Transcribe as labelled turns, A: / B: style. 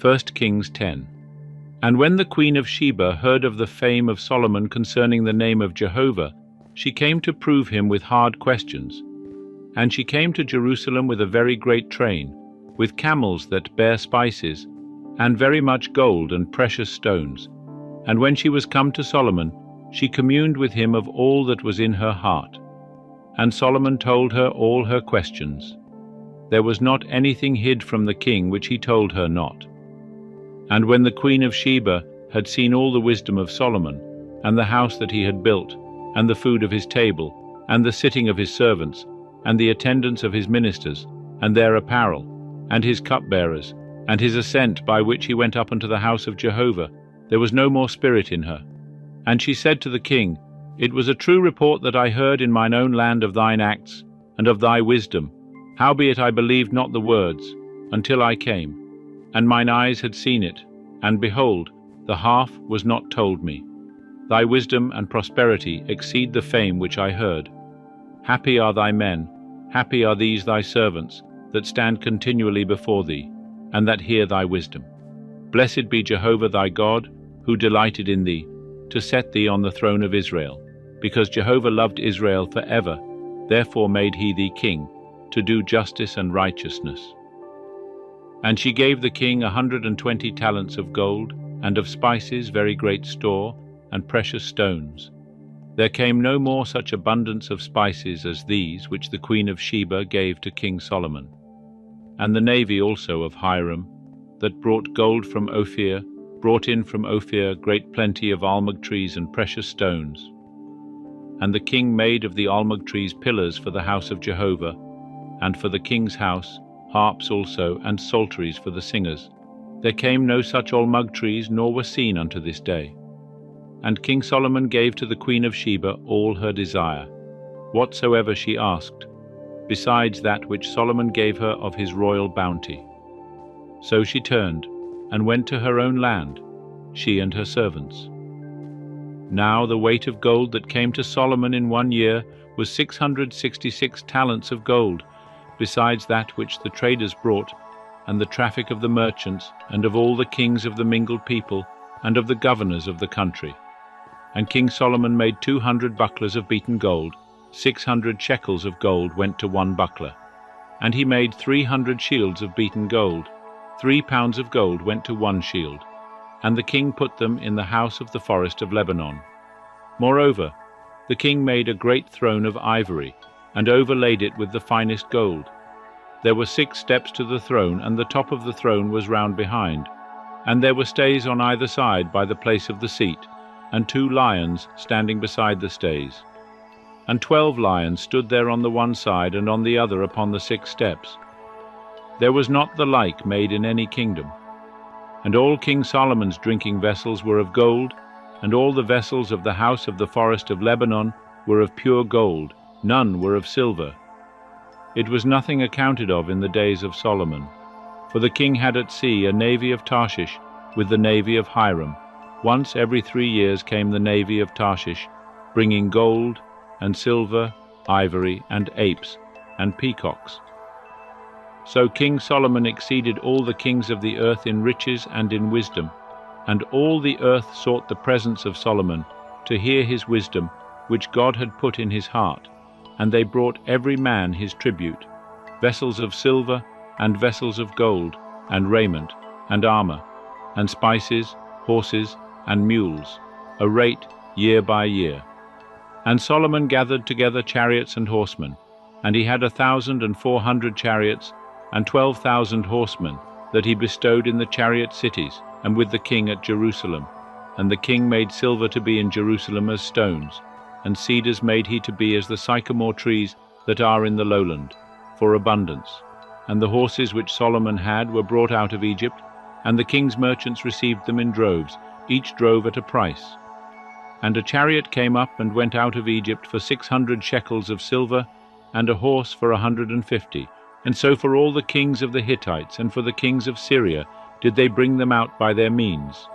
A: 1 Kings 10. And when the Queen of Sheba heard of the fame of Solomon concerning the name of Jehovah, she came to prove him with hard questions. And she came to Jerusalem with a very great train, with camels that bear spices, and very much gold and precious stones. And when she was come to Solomon, she communed with him of all that was in her heart. And Solomon told her all her questions. There was not anything hid from the king which he told her not. And when the Queen of Sheba had seen all the wisdom of Solomon, and the house that he had built, and the food of his table, and the sitting of his servants, and the attendance of his ministers, and their apparel, and his cupbearers, and his ascent by which he went up unto the house of Jehovah, there was no more spirit in her. And she said to the king, It was a true report that I heard in mine own land of thine acts, and of thy wisdom. Howbeit I believed not the words, until I came. And mine eyes had seen it, and behold, the half was not told me. Thy wisdom and prosperity exceed the fame which I heard. Happy are thy men, happy are these thy servants, that stand continually before thee, and that hear thy wisdom. Blessed be Jehovah thy God, who delighted in thee, to set thee on the throne of Israel, because Jehovah loved Israel forever, therefore made he thee king, to do justice and righteousness. And she gave the king 120 talents of gold, and of spices very great store, and precious stones. There came no more such abundance of spices as these which the Queen of Sheba gave to King Solomon. And the navy also of Hiram, that brought gold from Ophir, brought in from Ophir great plenty of almug trees and precious stones. And the king made of the almug trees pillars for the house of Jehovah, and for the king's house harps also, and psalteries for the singers. There came no such almug trees, nor were seen unto this day. And King Solomon gave to the Queen of Sheba all her desire, whatsoever she asked, besides that which Solomon gave her of his royal bounty. So she turned, and went to her own land, she and her servants. Now the weight of gold that came to Solomon in 1 year was 666 talents of gold, besides that which the traders brought, and the traffic of the merchants, and of all the kings of the mingled people, and of the governors of the country. And King Solomon made 200 bucklers of beaten gold, 600 shekels of gold went to one buckler. And he made 300 shields of beaten gold, 3 pounds of gold went to one shield. And the king put them in the house of the forest of Lebanon. Moreover, the king made a great throne of ivory, and overlaid it with the finest gold. There were 6 steps to the throne, and the top of the throne was round behind. And there were stays on either side by the place of the seat, and 2 lions standing beside the stays. And 12 lions stood there on the one side and on the other upon the 6 steps. There was not the like made in any kingdom. And all King Solomon's drinking vessels were of gold, and all the vessels of the house of the forest of Lebanon were of pure gold, none were of silver. It was nothing accounted of in the days of Solomon. For the king had at sea a navy of Tarshish with the navy of Hiram. Once every 3 years came the navy of Tarshish, bringing gold and silver, ivory, and apes, and peacocks. So King Solomon exceeded all the kings of the earth in riches and in wisdom, and all the earth sought the presence of Solomon, to hear his wisdom, which God had put in his heart. And they brought every man his tribute, vessels of silver, and vessels of gold, and raiment, and armor, and spices, horses, and mules, a rate year by year. And Solomon gathered together chariots and horsemen, and he had 1,400 chariots, and 12,000 horsemen, that he bestowed in the chariot cities, and with the king at Jerusalem. And the king made silver to be in Jerusalem as stones, and cedars made he to be as the sycamore trees that are in the lowland, for abundance. And the horses which Solomon had were brought out of Egypt, and the king's merchants received them in droves, each drove at a price. And a chariot came up and went out of Egypt for 600 shekels of silver, and a horse for 150. And so for all the kings of the Hittites and for the kings of Syria did they bring them out by their means.